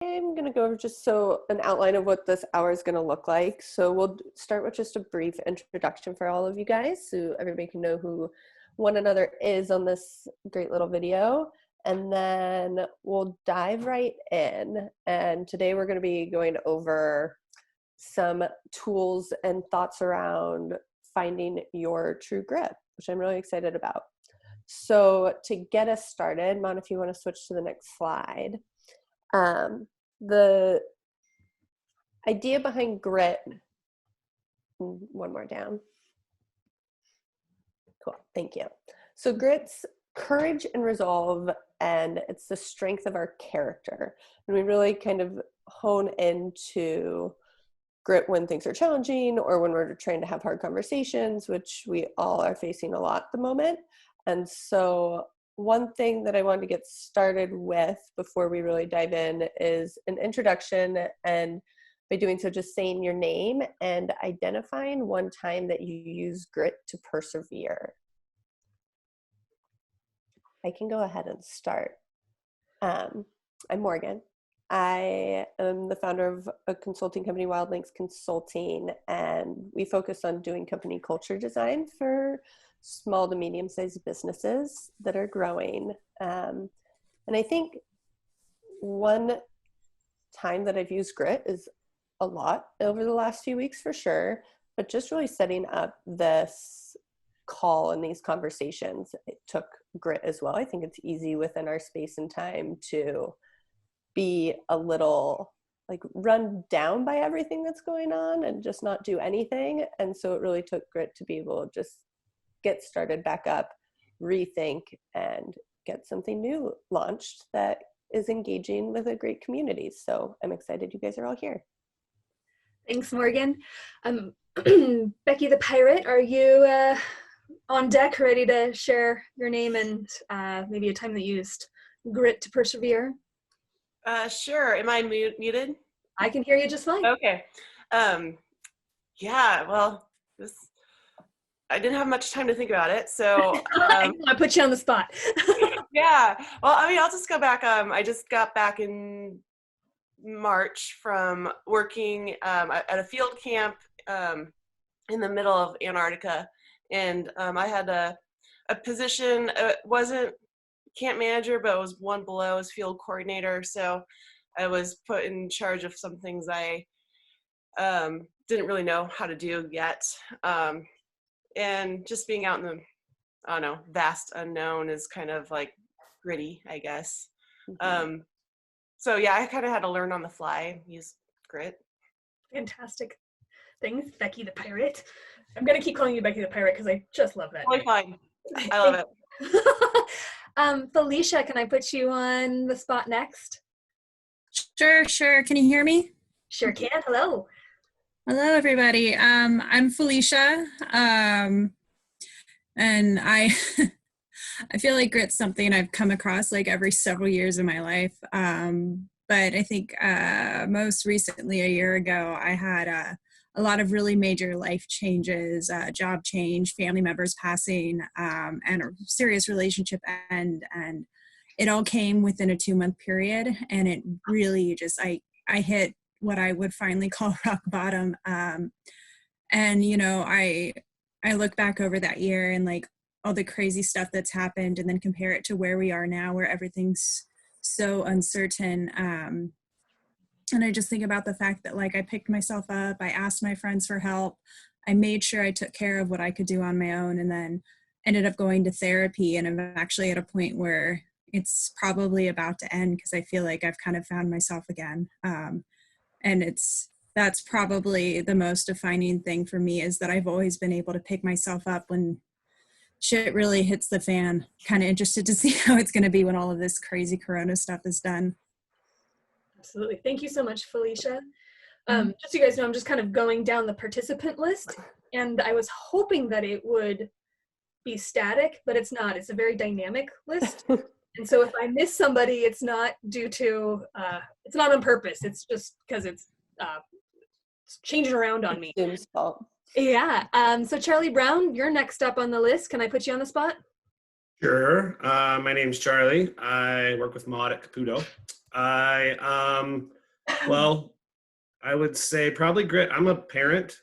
I'm going to go over just an outline of what this hour is going to look like. So we'll start with just a brief introduction for all of you guys so everybody can know who one another is on this great little video. And then we'll dive right in. And today we're going to be going over some tools and thoughts around finding your true grit, which I'm really excited about. So to get us started, Mon, if you want to switch to the next slide. The idea behind grit, one more down. Cool, thank you. So grit's courage and resolve, and it's the strength of our character. And we really kind of hone into grit when things are challenging or when we're trying to have hard conversations, which we all are facing a lot at the moment. And so one thing that I wanted to get started with before we really dive in is an introduction, and by doing so, just saying your name and identifying one time that you use grit to persevere. I can go ahead and start. I'm Morgan. I am the founder of a consulting company, Wild Links Consulting, and we focus on doing company culture design for small to medium-sized businesses that are growing. And I think one time that I've used grit is a lot over the last few weeks for sure, but just really setting up this call and these conversations, it took grit as well. I think it's easy within our space and time to be a little like run down by everything that's going on and just not do anything. And so it really took grit to be able to just get started back up, rethink, and get something new launched that is engaging with a great community. So I'm excited you guys are all here. Thanks, Morgan. Becky the Pirate, are you on deck, ready to share your name and maybe a time that you used grit to persevere? Sure. Am I muted? I can hear you just fine. Okay. Yeah, well, I didn't have much time to think about it, so I put you on the spot. yeah. Well, I mean, I'll just go back. I just got back in March from working at a field camp in the middle of Antarctica, and I had a position. It wasn't camp manager, but it was one below as field coordinator. So I was put in charge of some things I didn't really know how to do yet. And just being out in the, I don't know, vast unknown is kind of like gritty, I guess. Mm-hmm. So yeah, I kind of had to learn on the fly, use grit. Fantastic. Thanks, Becky the Pirate. I'm going to keep calling you Becky the Pirate because I just love that. Totally fine. I love it. Felicia, can I put you on the spot next? Sure. Can you hear me? Sure can. Hello. Hello, everybody. I'm Felicia, and I I feel like grit's something I've come across like every several years of my life. But I think most recently, a year ago, I had a lot of really major life changes, job change, family members passing, and a serious relationship end, and it all came within a 2-month period, and it really just I hit what I would finally call rock bottom. And, you know, I look back over that year and like all the crazy stuff that's happened and then compare it to where we are now, where everything's so uncertain. And I just think about the fact that like I picked myself up, I asked my friends for help, I made sure I took care of what I could do on my own, and then ended up going to therapy. And I'm actually at a point where it's probably about to end because I feel like I've kind of found myself again. And that's probably the most defining thing for me, is that I've always been able to pick myself up when shit really hits the fan. Kind of interested to see how it's going to be when all of this crazy Corona stuff is done. Absolutely. Thank you so much, Felicia. Just so you guys know, I'm just kind of going down the participant list, and I was hoping that it would be static, but it's not. It's a very dynamic list. And so if I miss somebody, it's not due to, it's not on purpose. It's just because it's changing around on me. Zoom's fault. Yeah. So Charlie Brown, you're next up on the list. Can I put you on the spot? Sure. My name's Charlie. I work with Maud at Caputo. Well, I would say probably grit. I'm a parent,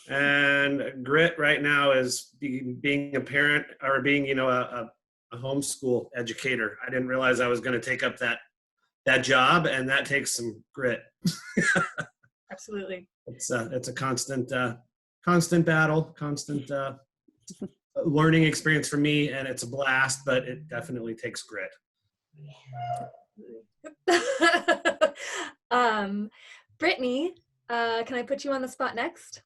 and grit right now is being a parent or being, a homeschool educator. I didn't realize I was going to take up that job, and that takes some grit. Absolutely. It's a constant battle, constant learning experience for me, and it's a blast, but it definitely takes grit. Brittany, can I put you on the spot next?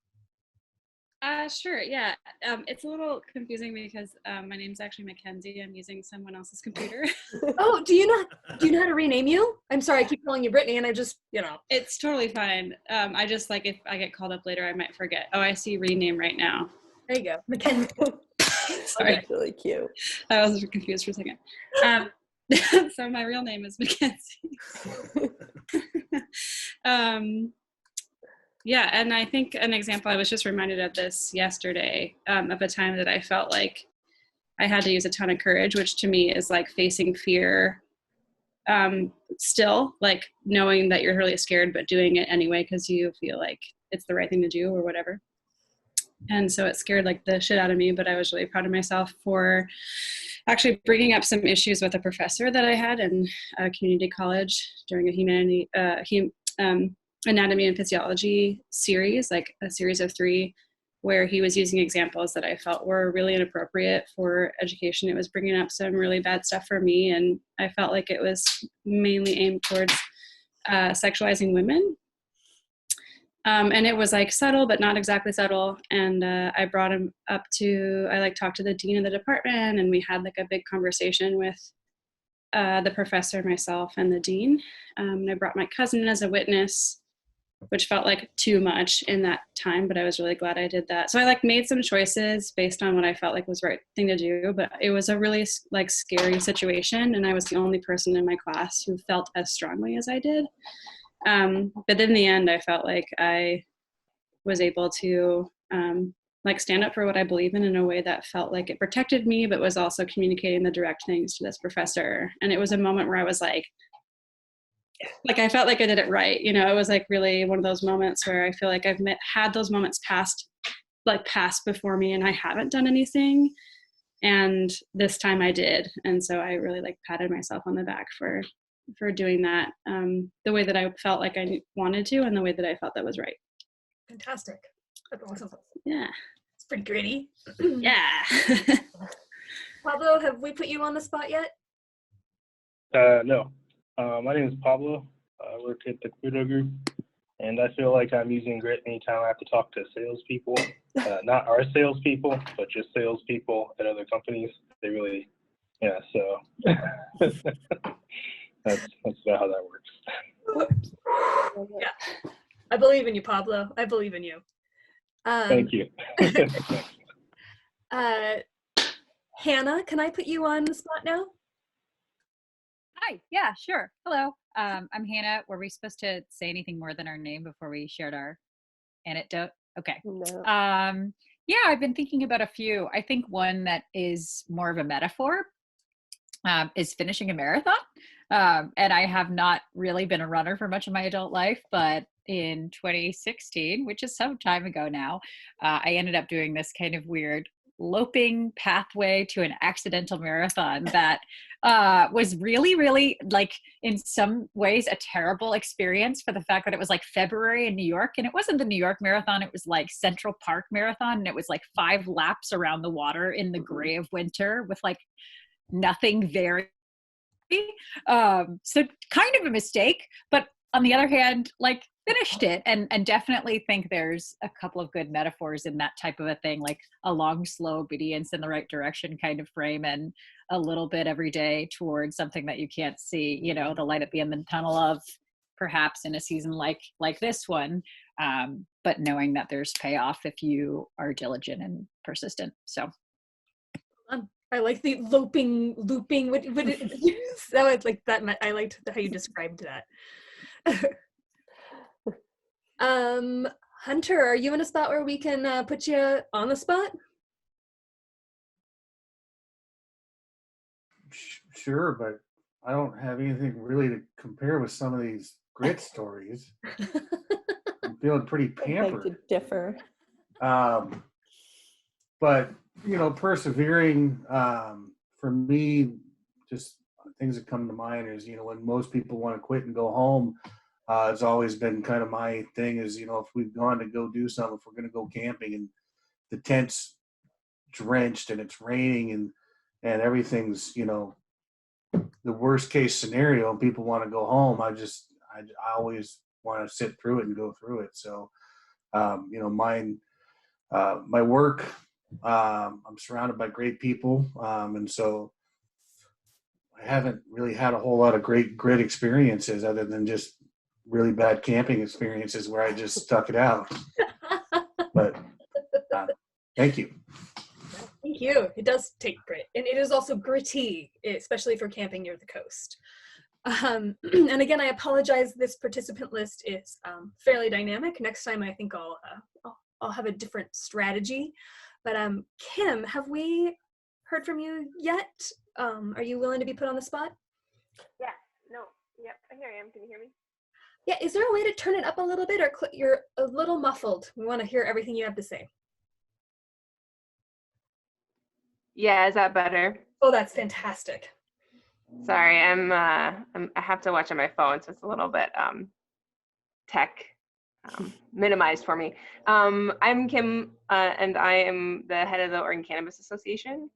Sure, yeah. It's a little confusing because my name's actually Mackenzie. I'm using someone else's computer. Oh, do you know how to rename you? I'm sorry, I keep calling you Brittany and I just, It's totally fine. I just if I get called up later, I might forget. Oh, I see rename right now. There you go. Mackenzie. Sorry. That's really cute. I was confused for a second. So my real name is Mackenzie. Yeah, and I think an example, I was just reminded of this yesterday, of a time that I felt like I had to use a ton of courage, which to me is like facing fear, still, like knowing that you're really scared, but doing it anyway because you feel like it's the right thing to do or whatever. And so it scared like the shit out of me, but I was really proud of myself for actually bringing up some issues with a professor that I had in a community college during a anatomy and physiology series, like a series of 3, where he was using examples that I felt were really inappropriate for education. It was bringing up some really bad stuff for me, and I felt like it was mainly aimed towards sexualizing women. And it was like subtle, but not exactly subtle. And I brought him up I talked to the dean of the department, and we had like a big conversation with the professor, myself, and the dean. And I brought my cousin as a witness, which felt like too much in that time, but I was really glad I did that. So I made some choices based on what I felt like was the right thing to do, but it was a really scary situation. And I was the only person in my class who felt as strongly as I did. But in the end, I felt like I was able to stand up for what I believe in a way that felt like it protected me, but was also communicating the direct things to this professor. And it was a moment where I was like I felt like I did it right. It was really one of those moments where I feel like I've had those moments pass before me and I haven't done anything. And this time I did. And so I really patted myself on the back for doing that the way that I felt like I wanted to, and the way that I felt that was right. Fantastic. That's awesome. Yeah. It's pretty gritty. Yeah. Pablo, have we put you on the spot yet? No. My name is Pablo. I work at the Quito Group, and I feel like I'm using grit anytime I have to talk to salespeople. Not our salespeople, but just salespeople at other companies. They really, so that's about how that works. Yeah. I believe in you, Pablo. I believe in you. Thank you. Hannah, can I put you on the spot now? Hi, yeah, sure. Hello, I'm Hannah. Were we supposed to say anything more than our name before we shared our anecdote? Okay. No. Yeah, I've been thinking about a few. I think one that is more of a metaphor is finishing a marathon. And I have not really been a runner for much of my adult life, but in 2016, which is some time ago now, I ended up doing this kind of weird loping pathway to an accidental marathon that was really, really in some ways a terrible experience for the fact that it was February in New York, and it wasn't the New York Marathon, it was Central Park Marathon, and it was 5 laps around the water in the gray of winter with nothing very so kind of a mistake, but on the other hand, finished it, and definitely think there's a couple of good metaphors in that type of a thing, a long, slow obedience in the right direction kind of frame, and a little bit every day towards something that you can't see, the light at the end of the tunnel of, perhaps in a season like this one, but knowing that there's payoff if you are diligent and persistent. So I like the looping. What that was that. I liked how you described that. Hunter, are you in a spot where we can put you on the spot? Sure, but I don't have anything really to compare with some of these grit stories. I'm feeling pretty I'd like to pampered. differ. But, persevering, for me, just things that come to mind is, when most people want to quit and go home, it's always been kind of my thing is, if we've gone to go do something, if we're going to go camping and the tent's drenched and it's raining and everything's, the worst case scenario and people want to go home, I always want to sit through it and go through it. So, my work, I'm surrounded by great people. And so I haven't really had a whole lot of great grit experiences other than just really bad camping experiences where I just stuck it out. But thank you. Thank you. It does take grit, and it is also gritty, especially for camping near the coast. And again, I apologize. This participant list is fairly dynamic. Next time, I think I'll have a different strategy. But Kim, have we heard from you yet? Are you willing to be put on the spot? Yeah. No. Yep. Here I am. Can you hear me? Yeah. Is there a way to turn it up a little bit, or you're a little muffled? We want to hear everything you have to say. Yeah. Is that better? Oh, that's fantastic. Sorry, I have to watch on my phone, so it's a little bit tech minimized for me. I'm Kim, and I am the head of the Oregon Cannabis Association.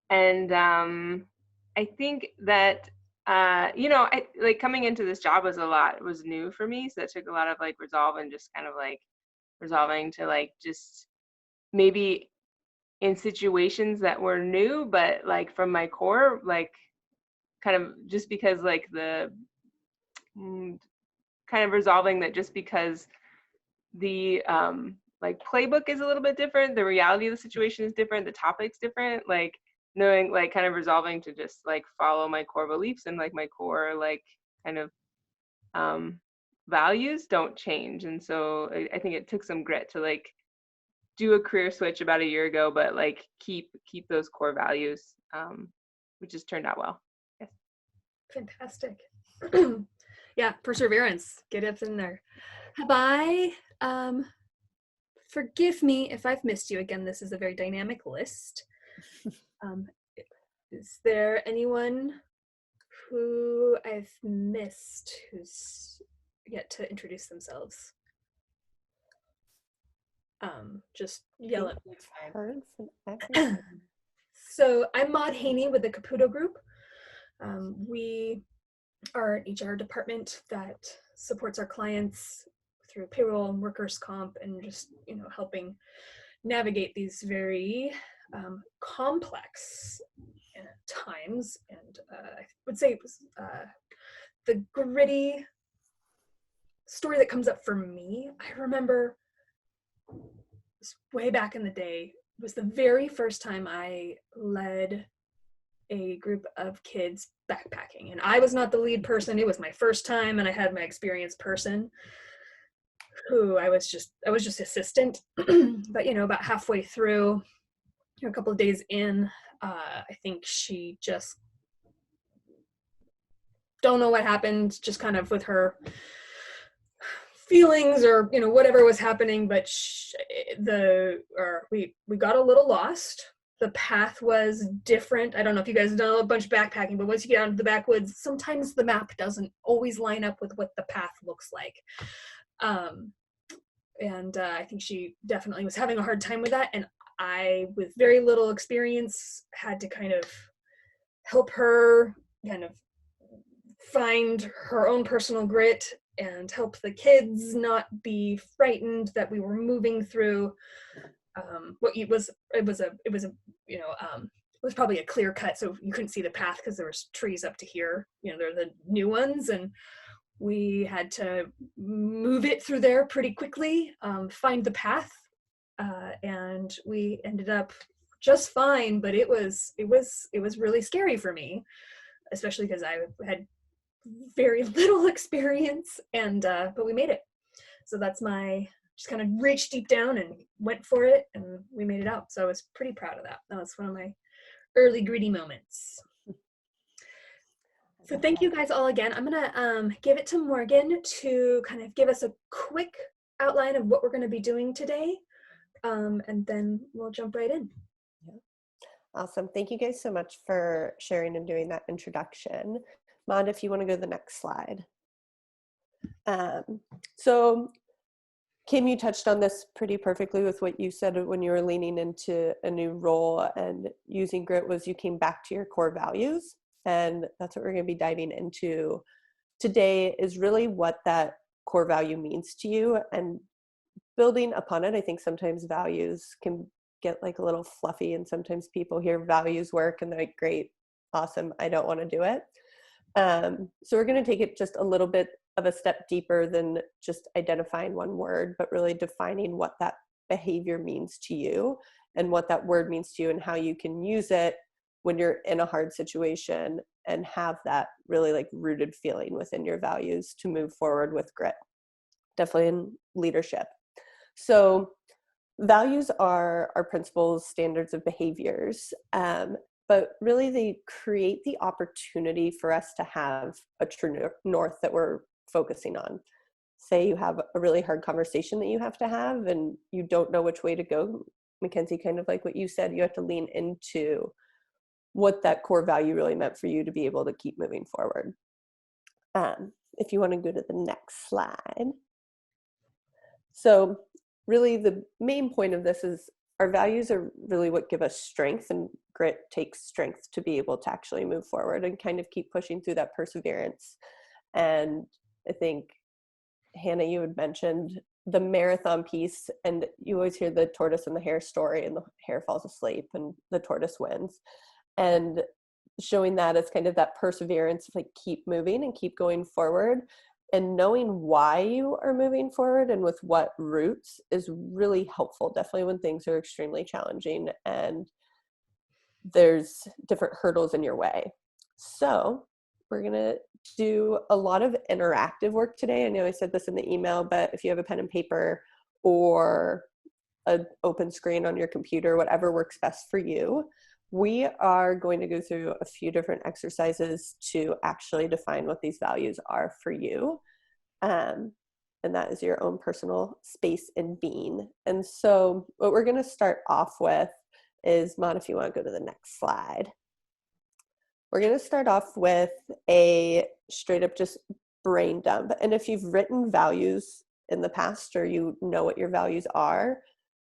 And I think that I like coming into this job was new for me, so it took a lot of like resolve and just kind of like resolving to like just maybe in situations that were new, but like from my core, like kind of just because like the kind of resolving that just because the like playbook is a little bit different, the reality of the situation is different, the topic's different, like knowing like kind of resolving to just like follow my core beliefs and like my core like kind of values don't change. And so I think it took some grit to like do a career switch about a year ago, but like keep those core values, which has turned out well. Fantastic. Yeah, perseverance. Get up in there. Have I, forgive me if I've missed you again. This is a very dynamic list. Is there anyone who I've missed who's yet to introduce themselves? Just yell at me. Heard from everyone. So I'm Maud Haney with the Caputo Group. We are an HR department that supports our clients through payroll and workers' comp and just, helping navigate these very complex times. And I would say the gritty story that comes up for me, I remember way back in the day, was the very first time I led a group of kids backpacking, and I was not the lead person. It was my first time, and I had my experienced person who I was just assistant. But about halfway through, a couple of days in, I think she just don't know what happened, just kind of with her feelings or whatever was happening, but we got a little lost. The path was different. I don't know if you guys know a bunch of backpacking, but once you get out into the backwoods, sometimes the map doesn't always line up with what the path looks like. And I think she definitely was having a hard time with that. And I, with very little experience, had to kind of help her kind of find her own personal grit and help the kids not be frightened that we were moving through it was probably a clear cut, so you couldn't see the path because there was trees up to here. They're the new ones, and we had to move it through there pretty quickly, find the path, and we ended up just fine. But it was really scary for me, especially because I had very little experience, and but we made it. So that's just kind of reached deep down and went for it, and we made it out. So I was pretty proud of that. That was one of my early gritty moments. So thank you guys all again. I'm gonna give it to Morgan to kind of give us a quick outline of what we're gonna be doing today. And then we'll jump right in. Yeah. Awesome. Thank you guys so much for sharing and doing that introduction. Mond, if you want to go to the next slide. So Kim, you touched on this pretty perfectly with what you said when you were leaning into a new role and using grit was you came back to your core values. And that's what we're going to be diving into today is really what that core value means to you and building upon it. I think sometimes values can get like a little fluffy and sometimes people hear values work and they're like, great, awesome, I don't want to do it. So we're going to take it just a little bit of a step deeper than just identifying one word, but really defining what that behavior means to you and what that word means to you and how you can use it when you're in a hard situation and have that really like rooted feeling within your values to move forward with grit, definitely in leadership. So values are our principles, standards of behaviors, but really they create the opportunity for us to have a true north that we're focusing on. Say you have a really hard conversation that you have to have and you don't know which way to go. Mackenzie, kind of like what you said, you have to lean into what that core value really meant for you to be able to keep moving forward. If you want to go to the next slide. So really the main point of this is our values are really what give us strength, and grit takes strength to be able to actually move forward and kind of keep pushing through that perseverance. And I think, Hannah, you had mentioned the marathon piece, and you always hear the tortoise and the hare story, and the hare falls asleep and the tortoise wins. And showing that as kind of that perseverance, like keep moving and keep going forward. And knowing why you are moving forward and with what roots is really helpful, definitely when things are extremely challenging and there's different hurdles in your way. So we're going to do a lot of interactive work today. I know I said this in the email, but if you have a pen and paper or an open screen on your computer, whatever works best for you, we are going to go through a few different exercises to actually define what these values are for you. And that is your own personal space and being. And so what we're going to start off with is, Mon, if you want to go to the next slide. We're going to start off with a straight up just brain dump. And if you've written values in the past or you know what your values are,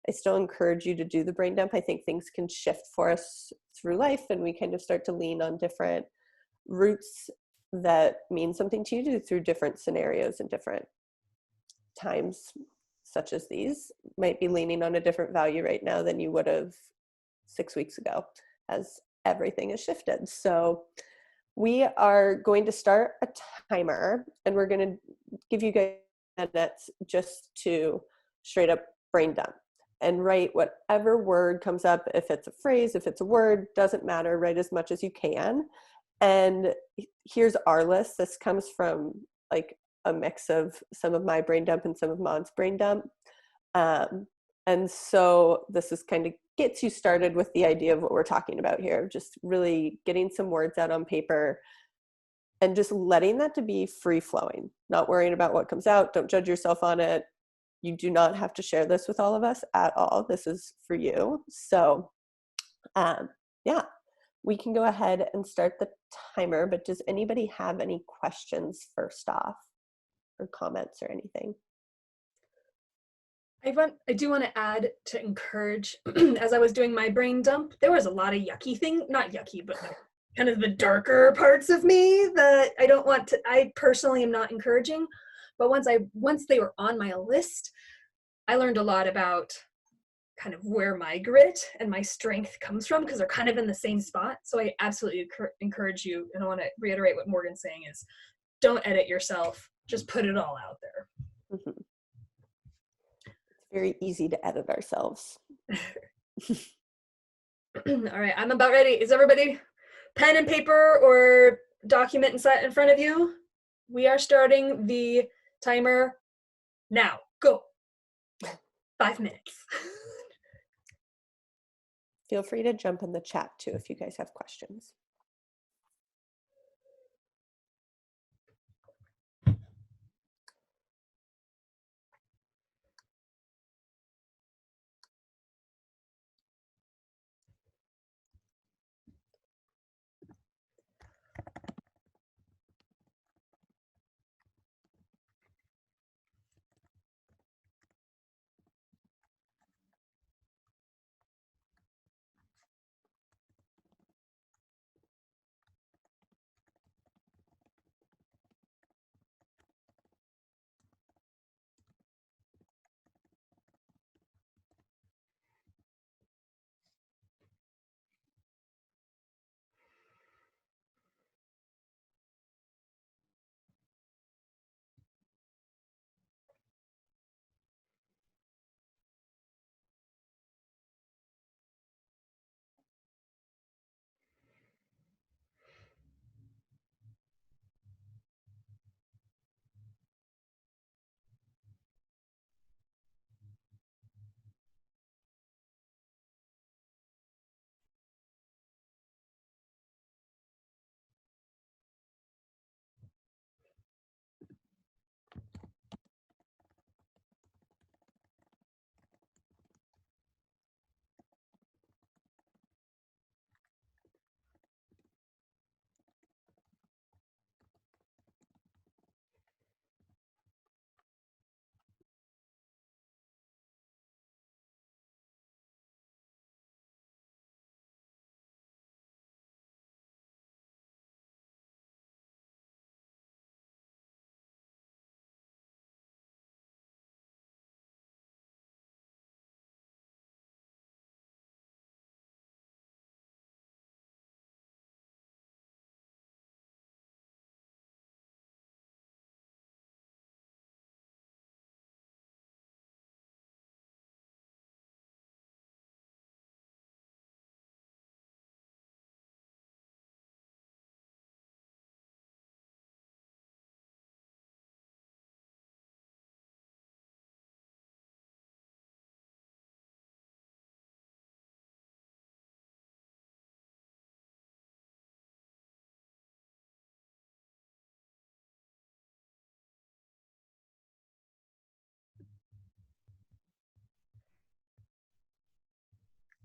I still encourage you to do the brain dump. I think things can shift for us through life and we kind of start to lean on different roots that mean something to you through different scenarios and different times, such as these. Might be leaning on a different value right now than you would have 6 weeks ago as everything has shifted. So we are going to start a timer and we're going to give you guys minutes just to straight up brain dump and write whatever word comes up. If it's a phrase, if it's a word, doesn't matter, write as much as you can. And here's our list. This comes from like a mix of some of my brain dump and some of Mon's brain dump. And so this is kind of gets you started with the idea of what we're talking about here, just really getting some words out on paper and just letting that to be free flowing, not worrying about what comes out. Don't judge yourself on it. You do not have to share this with all of us at all. This is for you. So yeah, we can go ahead and start the timer, but does anybody have any questions first off or comments or anything? I do want to add to encourage, as I was doing my brain dump, there was a lot of yucky not yucky, but like kind of the darker parts of me that I personally am not encouraging. But once they were on my list, I learned a lot about kind of where my grit and my strength comes from because they're kind of in the same spot. So I absolutely encourage you, and I want to reiterate what Morgan's saying is, don't edit yourself, just put it all out there. Mm-hmm. Very easy to edit ourselves. All right, I'm about ready. Is everybody pen and paper or document and set in front of you? We are starting the timer now. Go. 5 minutes. Feel free to jump in the chat too if you guys have questions.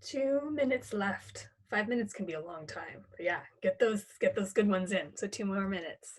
2 minutes left. 5 minutes can be a long time, but yeah, get those good ones in. So 2 more minutes.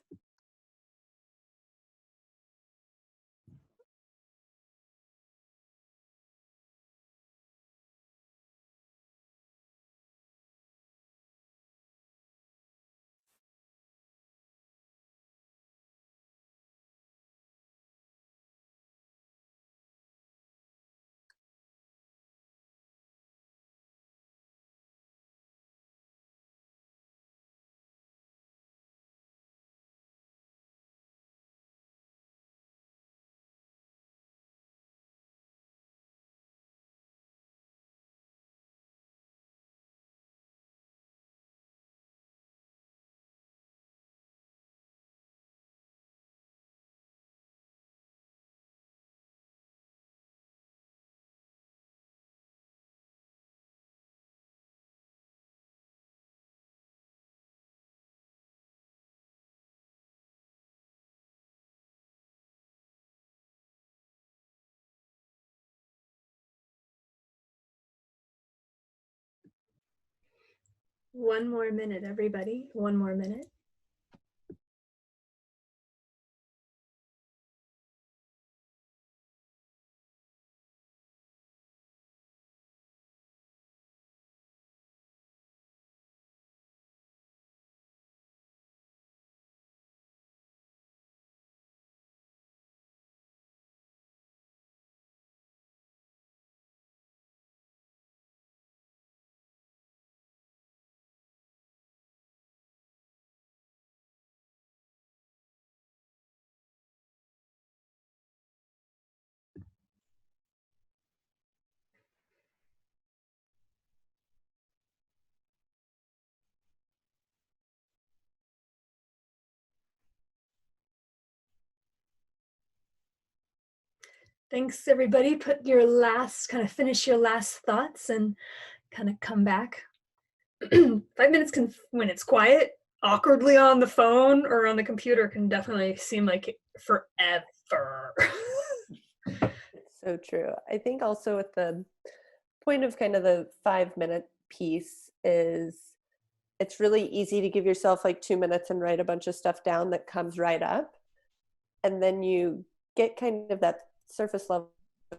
One more minute, everybody. One more minute. Thanks, everybody. Finish your last thoughts and kind of come back. 5 minutes when it's quiet, awkwardly on the phone or on the computer, can definitely seem like forever. It's so true. I think also with the point of kind of the 5 minute piece is it's really easy to give yourself like 2 minutes and write a bunch of stuff down that comes right up. And then you get kind of that surface level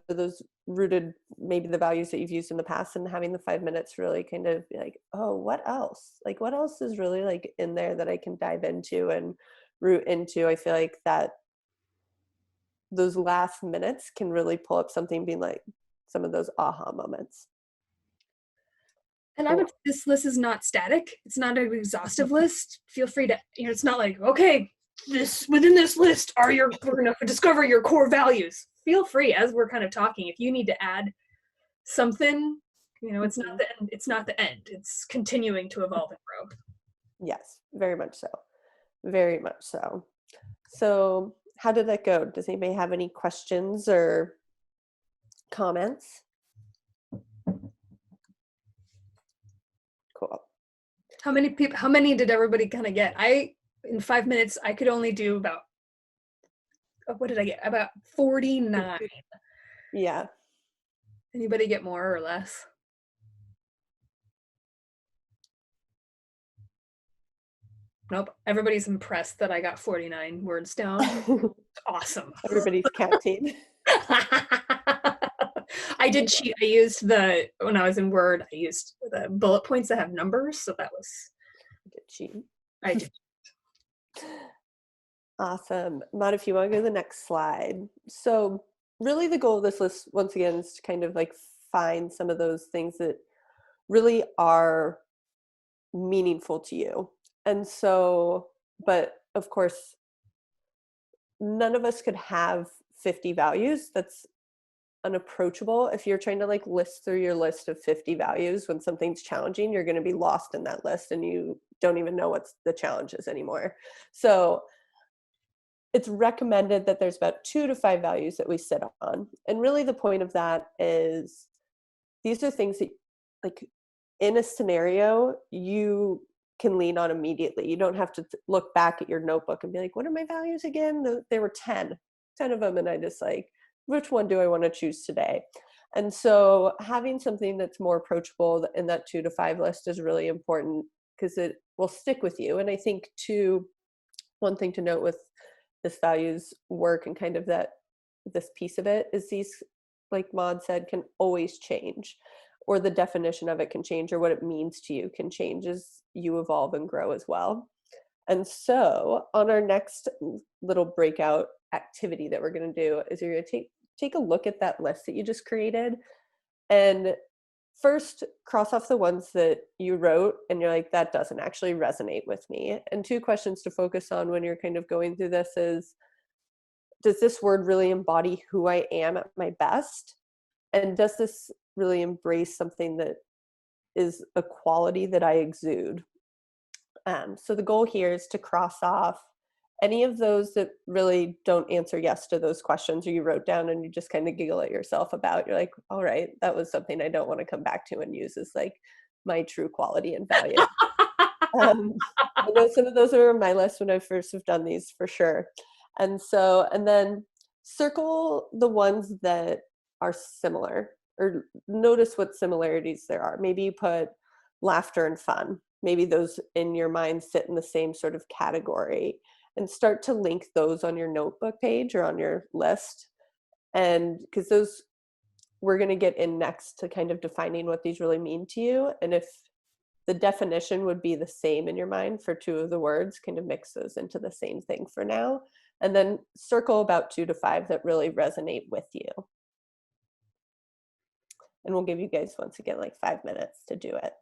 of those rooted, maybe the values that you've used in the past, and having the 5 minutes really kind of be like, oh, what else? Like, what else is really like in there that I can dive into and root into? I feel like that those last minutes can really pull up something, being like some of those aha moments. And I would say this list is not static. It's not an exhaustive list. Feel free to, it's not like, okay, within this list we're going to discover your core values. Feel free, as we're kind of talking, if you need to add something, it's not the end. It's not the end. It's continuing to evolve and grow. Yes, very much so. Very much so. So how did that go? Does anybody have any questions or comments? Cool. How many did everybody kind of get? In 5 minutes, I could only do about, what did I get? About 49. Yeah. Anybody get more or less? Nope. Everybody's impressed that I got 49 words down. Awesome. Everybody's counting. I did cheat. When I was in Word, I used the bullet points that have numbers. So that was. I did cheat. I did. Awesome. Maud, if you want to go to the next slide. So really the goal of this list, once again, is to kind of like find some of those things that really are meaningful to you. And so, but of course, none of us could have 50 values. That's unapproachable. If you're trying to like list through your list of 50 values, when something's challenging, you're going to be lost in that list and you don't even know what's the challenge is anymore. So it's recommended that there's about 2 to 5 values that we sit on. And really the point of that is these are things that, like, in a scenario, you can lean on immediately. You don't have to look back at your notebook and be like, what are my values again? There were 10 of them. And I just like, which one do I want to choose today? And so having something that's more approachable in that 2 to 5 list is really important because it will stick with you. And I think too, one thing to note with this values work and kind of that this piece of it is these, like Maud said, can always change, or the definition of it can change, or what it means to you can change as you evolve and grow as well. And so on our next little breakout activity that we're going to do is you're going to take a look at that list that you just created, and first cross off the ones that you wrote and you're like, that doesn't actually resonate with me. And 2 questions to focus on when you're kind of going through this is, does this word really embody who I am at my best? And does this really embrace something that is a quality that I exude? So the goal here is to cross off any of those that really don't answer yes to those questions, or you wrote down and you just kind of giggle at yourself about. You're like, all right, that was something I don't want to come back to and use as like my true quality and value. I know some of those are on my list when I first have done these for sure. And so, and then circle the ones that are similar, or notice what similarities there are. Maybe you put laughter and fun. Maybe those in your mind sit in the same sort of category, and start to link those on your notebook page or on your list. And because those, we're going to get in next to kind of defining what these really mean to you. And if the definition would be the same in your mind for 2 of the words, kind of mix those into the same thing for now. And then circle about 2 to 5 that really resonate with you. And we'll give you guys, once again, like 5 minutes to do it.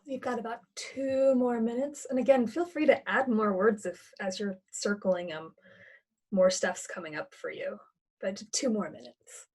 You've got about 2 more minutes. And again, feel free to add more words if, as you're circling them, more stuff's coming up for you. but 2 more minutes.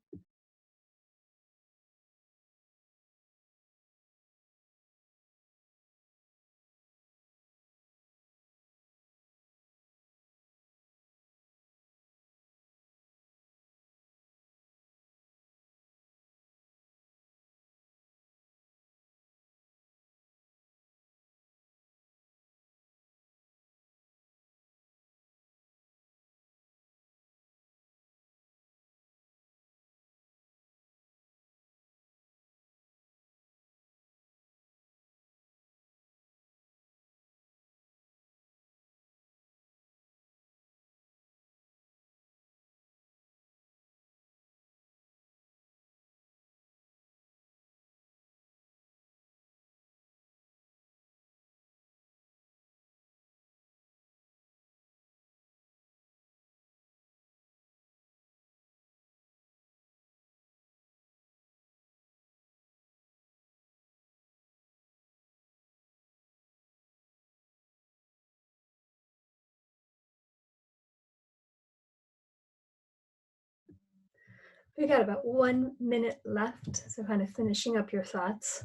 We got about 1 minute left, so kind of finishing up your thoughts.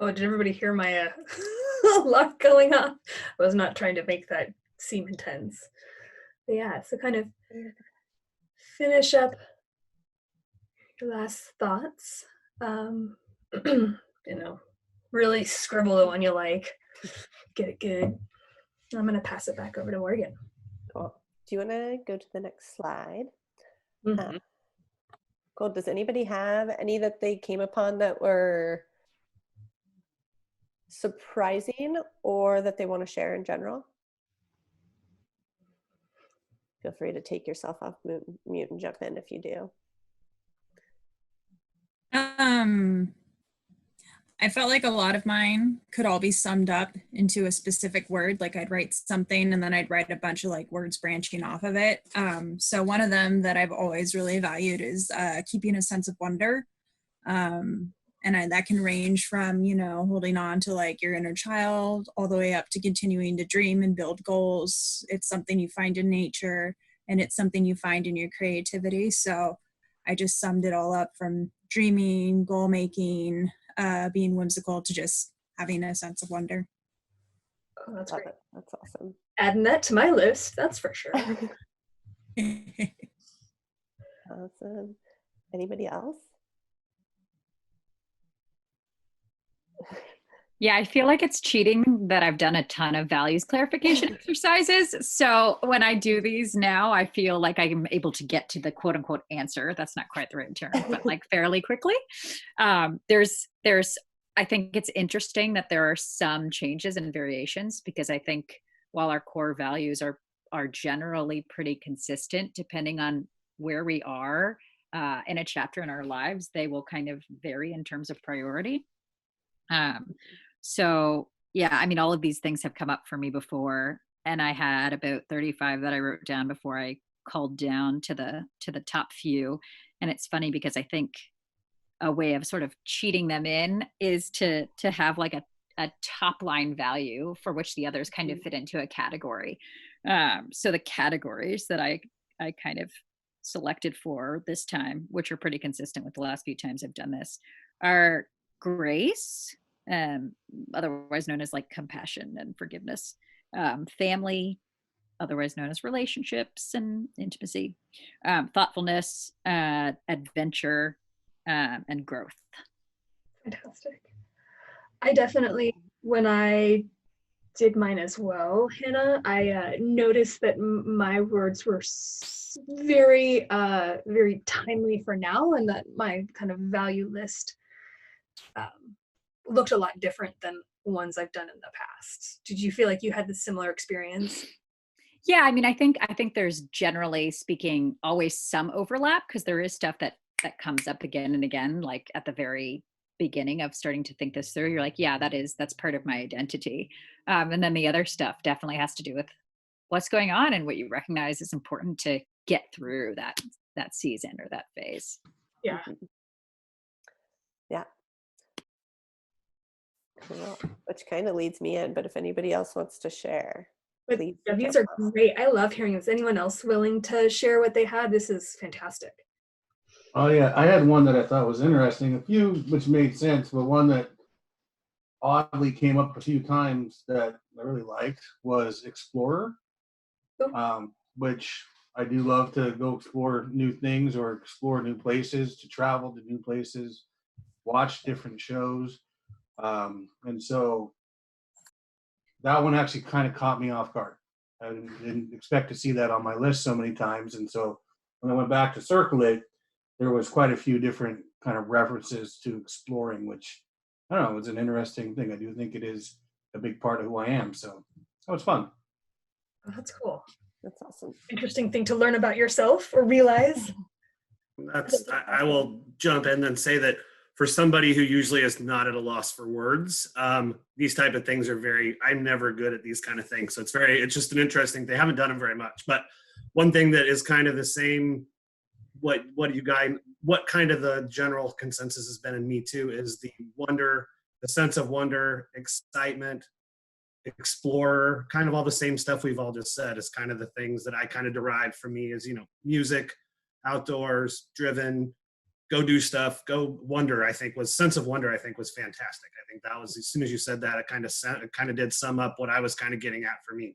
Oh, did everybody hear my alarm going off? I was not trying to make that seem intense. But yeah, so kind of finish up your last thoughts. You know, really scribble the one you like. Get it good. I'm gonna pass it back over to Morgan. Cool. Do you want to go to the next slide? Mhm. Cool. Does anybody have any that they came upon that were surprising or that they want to share in general? Feel free to take yourself off mute and jump in if you do. I felt like a lot of mine could all be summed up into a specific word. Like I'd write something and then I'd write a bunch of like words branching off of it. So one of them that I've always really valued is keeping a sense of wonder. That can range from, you know, holding on to like your inner child all the way up to continuing to dream and build goals. It's something you find in nature and it's something you find in your creativity. So I just summed it all up from dreaming, goal making, being whimsical to just having a sense of wonder. Oh, that's Love great. it. That's awesome. Adding that to my list, that's for sure. Awesome. Anybody else? Yeah, I feel like it's cheating that I've done a ton of values clarification exercises. So when I do these now, I feel like I'm able to get to the quote unquote answer. That's not quite the right term, but like fairly quickly. There's, I think it's interesting that there are some changes and variations because I think while our core values are generally pretty consistent, depending on where we are in a chapter in our lives, they will kind of vary in terms of priority. So yeah, I mean, all of these things have come up for me before, and I had about 35 that I wrote down before I culled down to the top few. And it's funny because I think a way of sort of cheating them in is to have like a top line value for which the others kind of fit into a category. So the categories that I kind of selected for this time, which are pretty consistent with the last few times I've done this, are grace, otherwise known as like compassion and forgiveness, family, otherwise known as relationships and intimacy, thoughtfulness, adventure, and growth. Fantastic. I definitely, when I did mine as well, Hannah. I noticed that my words were very, very timely for now, and that my kind of value list looked a lot different than ones I've done in the past. Did you feel like you had the similar experience? Yeah, I mean, I think there's, generally speaking, always some overlap, because there is stuff that comes up again and again, like at the very beginning of starting to think this through. You're like, yeah, that's part of my identity. And then the other stuff definitely has to do with what's going on and what you recognize is important to get through that season or that phase. Yeah. Mhm. Yeah. Cool. Which kind of leads me in, but if anybody else wants to share, But please. yeah, these jump are on. great. I love hearing this. Anyone else willing to share what they had? This is fantastic. Oh yeah, I had one that I thought was interesting. A few which made sense, but one that oddly came up a few times that I really liked was explorer, which I do love to go explore new things or explore new places, to travel to new places, watch different shows. And so that one actually kind of caught me off guard. I didn't expect to see that on my list so many times. And so when I went back to circle it, there was quite a few different kind of references to exploring, which I don't know, it's an interesting thing. I do think it is a big part of who I am. So that was fun. Oh, that's cool. That's awesome. Interesting thing to learn about yourself or realize. I will jump in and say that for somebody who usually is not at a loss for words, these type of things are I'm never good at these kind of things. So it's just an interesting, they haven't done them very much. But one thing that is kind of the same, what kind of the general consensus has been in me too, is the wonder, the sense of wonder, excitement, explorer, kind of all the same stuff we've all just said is kind of the things that I kind of derived from me as, music, outdoors, driven, go do stuff, go wonder. Sense of wonder, I think was fantastic. I think that was, as soon as you said that, it kind of did sum up what I was kind of getting at for me.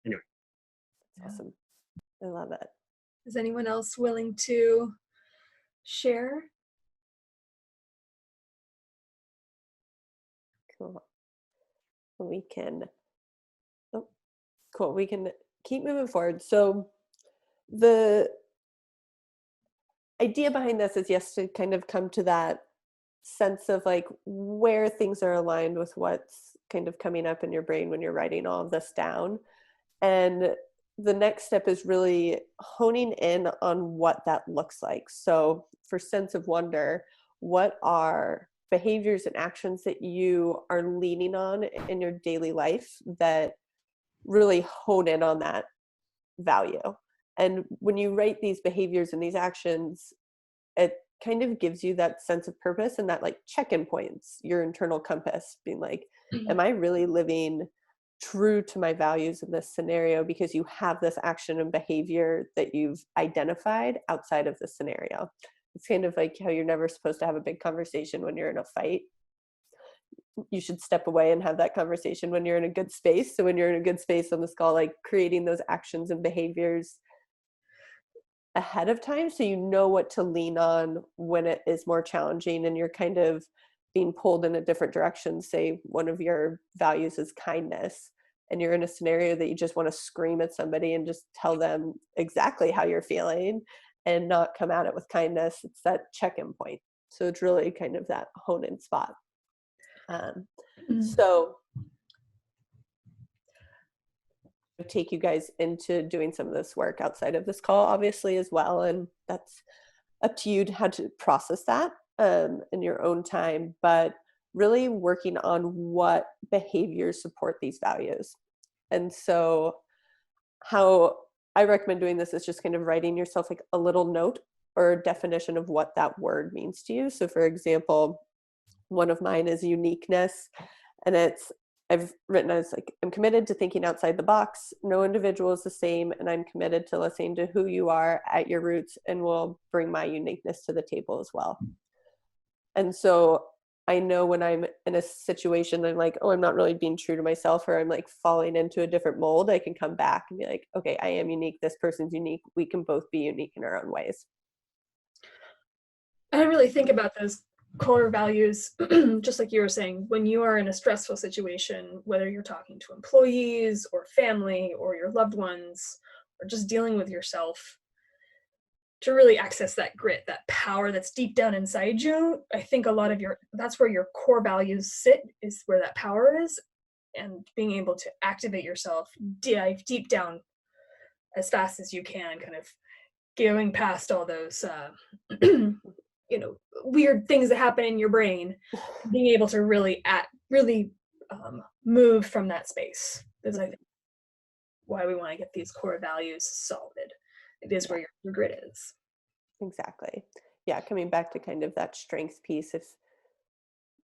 Anyway. That's awesome. I love it. Is anyone else willing to share? Cool. We can keep moving forward. So the idea behind this is, yes, to kind of come to that sense of like where things are aligned with what's kind of coming up in your brain when you're writing all of this down. And the next step is really honing in on what that looks like. So for sense of wonder, what are behaviors and actions that you are leaning on in your daily life that really hone in on that value? And when you write these behaviors and these actions, it kind of gives you that sense of purpose and that like check-in points, your internal compass, being like, am I really living true to my values in this scenario? Because you have this action and behavior that you've identified outside of the scenario. It's kind of like how you're never supposed to have a big conversation when you're in a fight. You should step away and have that conversation when you're in a good space. So when you're in a good space on the call, like creating those actions and behaviors ahead of time so you know what to lean on when it is more challenging and you're kind of being pulled in a different direction. Say one of your values is kindness and you're in a scenario that you just want to scream at somebody and just tell them exactly how you're feeling and not come at it with kindness. It's that check-in point. So it's really kind of that hone-in spot. So take you guys into doing some of this work outside of this call, obviously, as well. And that's up to you to how to process that in your own time, but really working on what behaviors support these values. And so how I recommend doing this is just kind of writing yourself like a little note or a definition of what that word means to you. So for example, one of mine is uniqueness, and I've written as like, I'm committed to thinking outside the box. No individual is the same, and I'm committed to listening to who you are at your roots and will bring my uniqueness to the table as well. And so I know when I'm in a situation, I'm like, oh, I'm not really being true to myself, or I'm like falling into a different mold, I can come back and be like, okay, I am unique. This person's unique. We can both be unique in our own ways. I didn't really think about those core values, just like you were saying, when you are in a stressful situation, whether you're talking to employees or family or your loved ones, or just dealing with yourself, to really access that grit, that power that's deep down inside you, I think a lot of that's where your core values sit, is where that power is. And being able to activate yourself, dive deep down as fast as you can, kind of going past all those weird things that happen in your brain, being able to really move from that space is, I think, why we want to get these core values solid. It is where your grit is. Exactly. Yeah, coming back to kind of that strength piece. If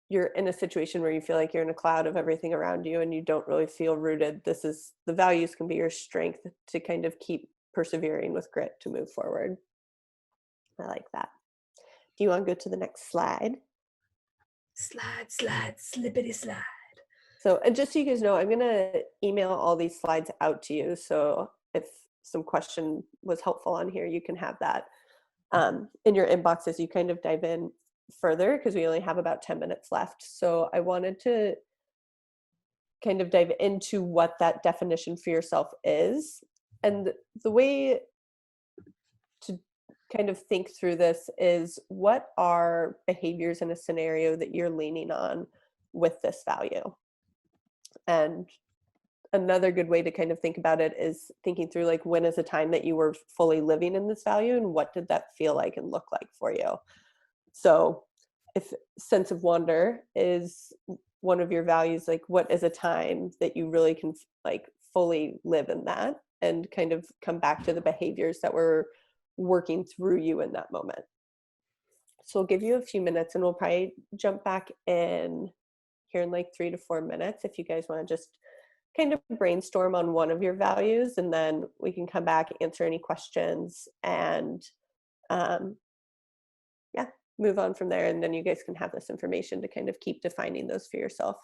you're in a situation where you feel like you're in a cloud of everything around you and you don't really feel rooted, the values can be your strength to kind of keep persevering with grit to move forward. I like that. Do you want to go to the next slide? Slide, slippity slide. So, and just so you guys know, I'm going to email all these slides out to you. So if some question was helpful on here, you can have that in your inbox as you kind of dive in further, because we only have about 10 minutes left. So I wanted to kind of dive into what that definition for yourself is. And the way to kind of think through this is, what are behaviors in a scenario that you're leaning on with this value? And another good way to kind of think about it is thinking through, like, when is a time that you were fully living in this value and what did that feel like and look like for you? So if sense of wonder is one of your values, like, what is a time that you really can like fully live in that and kind of come back to the behaviors that were working through you in that moment? So we'll give you a few minutes and we'll probably jump back in here in like 3 to 4 minutes if you guys want to just kind of brainstorm on one of your values, and then we can come back, answer any questions, and yeah, move on from there. And then you guys can have this information to kind of keep defining those for yourself.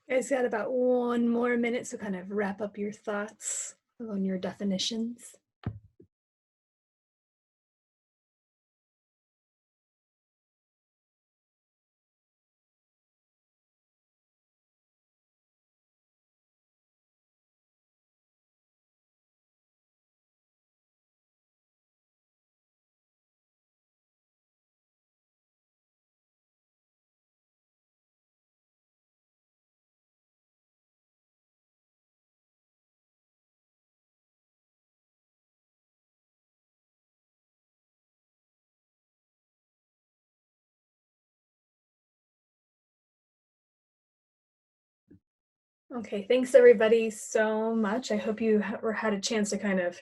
Guys got about 1 more minute, so kind of wrap up your thoughts on your definitions. Okay, thanks everybody so much. I hope you had a chance to kind of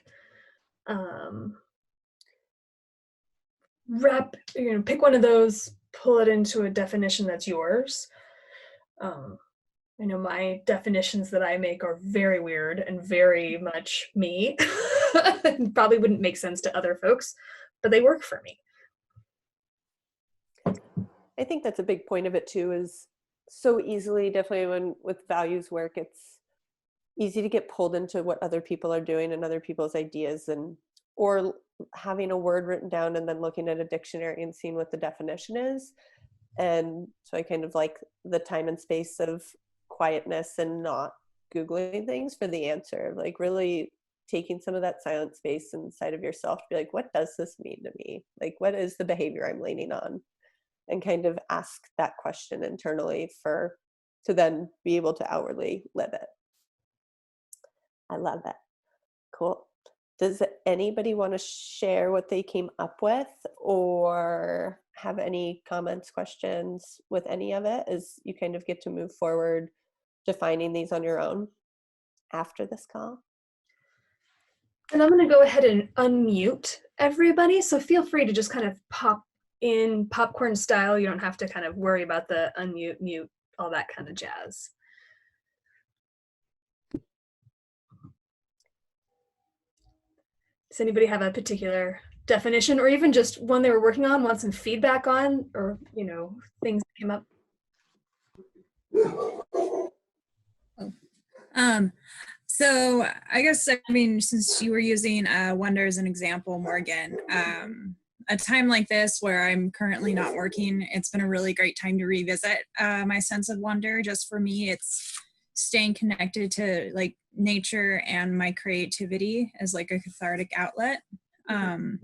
pick one of those, pull it into a definition that's yours. I know my definitions that I make are very weird and very much me. Probably wouldn't make sense to other folks, but they work for me. I think that's a big point of it too, is so easily, definitely when with values work, it's easy to get pulled into what other people are doing and other people's ideas, and or having a word written down and then looking at a dictionary and seeing what the definition is. And so I kind of like the time and space of quietness and not Googling things for the answer, like really taking some of that silent space inside of yourself to be like, what does this mean to me? Like, what is the behavior I'm leaning on? And kind of ask that question internally to then be able to outwardly live it. I love that. Cool. Does anybody want to share what they came up with or have any comments, questions with any of it as you kind of get to move forward defining these on your own after this call? And I'm going to go ahead and unmute everybody. So feel free to just kind of pop in popcorn style. You don't have to kind of worry about the unmute, mute, all that kind of jazz. Does anybody have a particular definition or even just one they were working on, want some feedback on, or, things that came up? So I guess, since you were using wonder as an example, Morgan, a time like this where I'm currently not working, it's been a really great time to revisit my sense of wonder. Just for me, it's staying connected to like nature and my creativity as like a cathartic outlet. And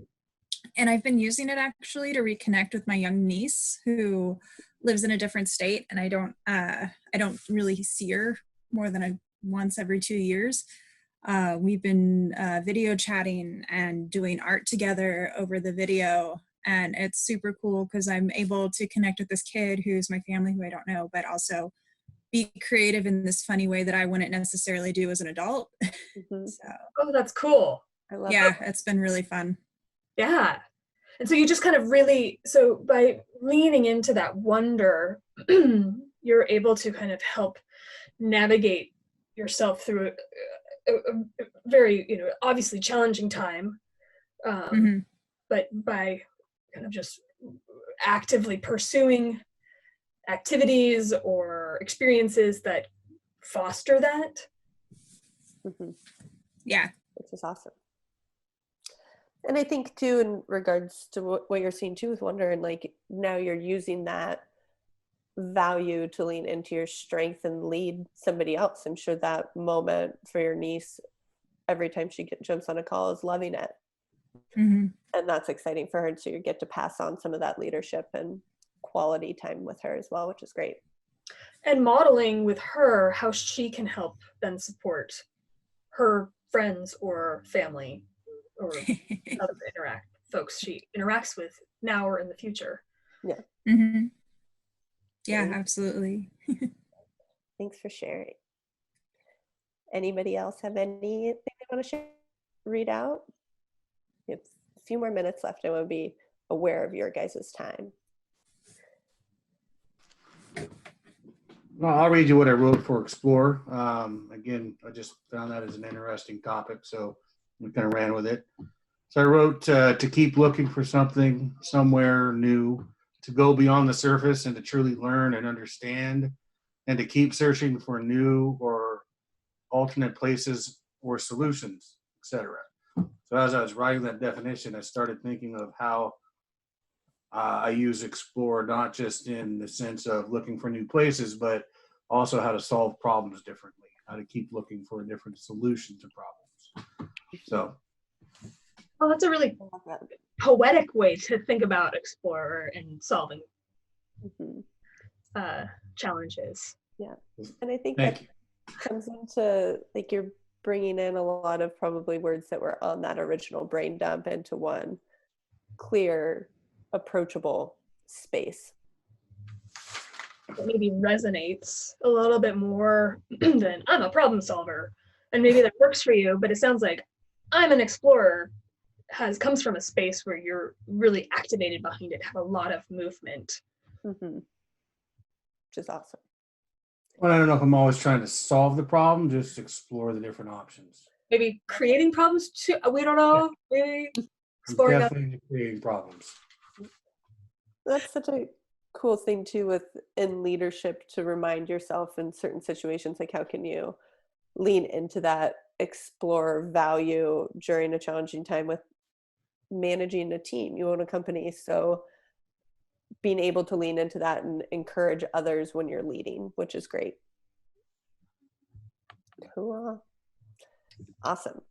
I've been using it actually to reconnect with my young niece who lives in a different state, and I don't really see her more than once every 2 years. We've been video chatting and doing art together over the video, and it's super cool because I'm able to connect with this kid who's my family who I don't know, but also be creative in this funny way that I wouldn't necessarily do as an adult. Mm-hmm. Oh, that's cool. I love Yeah, that. it's been really fun. Yeah. And so you just kind of so by leaning into that wonder, you're able to kind of help navigate yourself through a very, obviously challenging time. But by kind of just actively pursuing activities or experiences that foster that. Mm-hmm. Yeah. Which is awesome. And I think too, in regards to what you're seeing too with wonder, and like now you're using that value to lean into your strength and lead somebody else. I'm sure that moment for your niece, every time she jumps on a call, is loving it. Mm-hmm. And that's exciting for her. And so you get to pass on some of that leadership and quality time with her as well, which is great. And modeling with her how she can help then support her friends or family or other folks she interacts with now or in the future. Yeah. Mm-hmm. Yeah, absolutely. Thanks for sharing. Anybody else have anything they want to share? Read out? We have a few more minutes left. I want to be aware of your guys' time. Well, I'll read you what I wrote for Explore. Again, I just found that as an interesting topic, so we kind of ran with it. So I wrote to keep looking for something somewhere new, to go beyond the surface and to truly learn and understand, and to keep searching for new or alternate places or solutions, etc. So as I was writing that definition, I started thinking of how I use explore not just in the sense of looking for new places, but also how to solve problems differently, how to keep looking for a different solution to problems. So, Well, that's a really poetic way to think about explorer and solving challenges. Yeah, and I think thank that you. comes into like you're bringing in a lot of probably words that were on that original brain dump into one clear, approachable space. That maybe resonates a little bit more than I'm a problem solver, and maybe that works for you, but it sounds like I'm an explorer comes from a space where you're really activated behind it, have a lot of movement. Which is awesome. Well, I don't know if I'm always trying to solve the problem, just explore the different options. Maybe creating problems too. We don't know. Maybe exploring. Definitely creating problems. That's such a cool thing too with in leadership to remind yourself in certain situations, like how can you lean into that explore value during a challenging time with managing a team. You own a company, so being able to lean into that and encourage others when you're leading, which is great. Cool. Awesome.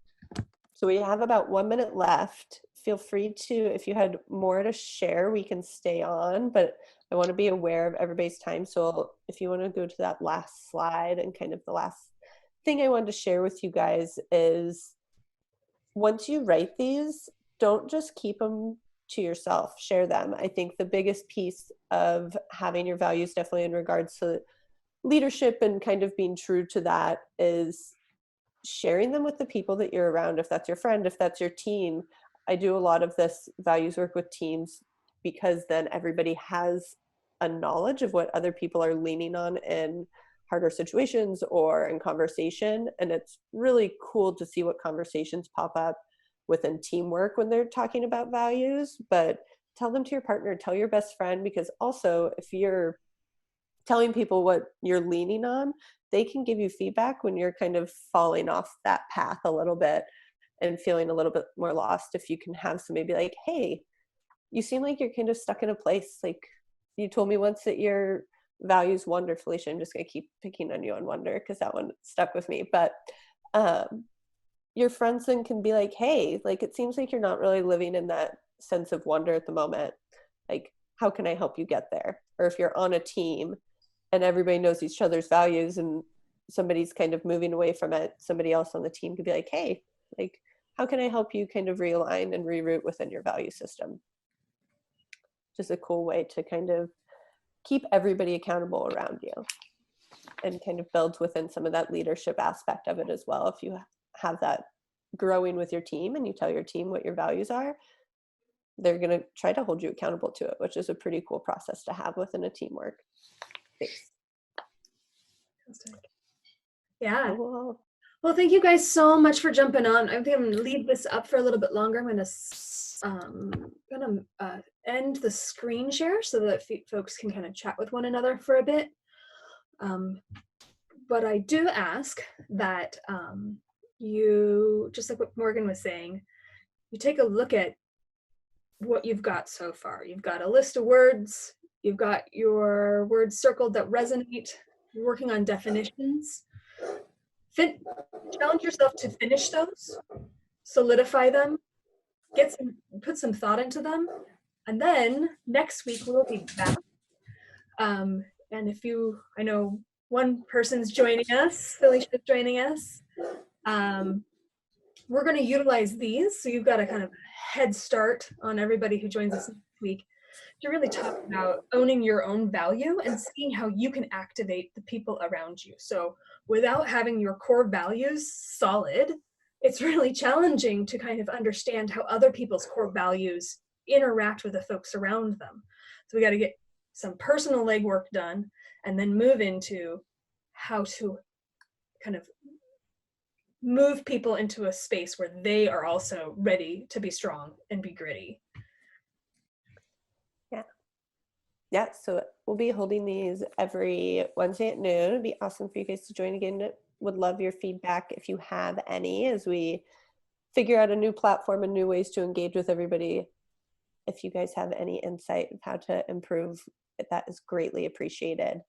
So we have about 1 minute left. Feel free to, if you had more to share, we can stay on, but I want to be aware of everybody's time. So if you want to go to that last slide, and kind of the last thing I wanted to share with you guys is once you write these, don't just keep them to yourself, share them. I think the biggest piece of having your values, definitely in regards to leadership and kind of being true to that, is sharing them with the people that you're around. If that's your friend, if that's your team. I do a lot of this values work with teams because then everybody has a knowledge of what other people are leaning on in harder situations or in conversation. And it's really cool to see what conversations pop up within teamwork when they're talking about values. But tell them to your partner, tell your best friend, because also if you're telling people what you're leaning on, they can give you feedback when you're kind of falling off that path a little bit and feeling a little bit more lost. If you can have somebody be like, hey, you seem like you're kind of stuck in a place. Like you told me once that your values wonder, Felicia. I'm just going to keep picking on you on wonder because that one stuck with me. But your friends then can be like, hey, like it seems like you're not really living in that sense of wonder at the moment. Like, how can I help you get there? Or if you're on a team and everybody knows each other's values and somebody's kind of moving away from it, somebody else on the team could be like, hey, like, how can I help you kind of realign and reroute within your value system? Just a cool way to kind of keep everybody accountable around you and kind of builds within some of that leadership aspect of it as well. If you have that growing with your team and you tell your team what your values are, they're going to try to hold you accountable to it, which is a pretty cool process to have within a teamwork space. Yeah. Cool. Well, thank you guys so much for jumping on. I'm going to leave this up for a little bit longer. I'm going to end the screen share so that folks can kind of chat with one another for a bit. But I do ask that you, just like what Morgan was saying, you take a look at what you've got so far. You've got a list of words. You've got your words circled that resonate. You're working on definitions. Challenge yourself to finish those, solidify them, put some thought into them, and then next week we'll be back. And I know one person's joining us, Felicia's joining us. We're going to utilize these, so you've got a kind of head start on everybody who joins us next week to really talk about owning your own value and seeing how you can activate the people around you. So without having your core values solid, it's really challenging to kind of understand how other people's core values interact with the folks around them. So we got to get some personal legwork done and then move into how to kind of move people into a space where they are also ready to be strong and be gritty. Yeah, so we'll be holding these every Wednesday at noon. It'd be awesome for you guys to join again. Would love your feedback if you have any as we figure out a new platform and new ways to engage with everybody. If you guys have any insight of how to improve, that is greatly appreciated.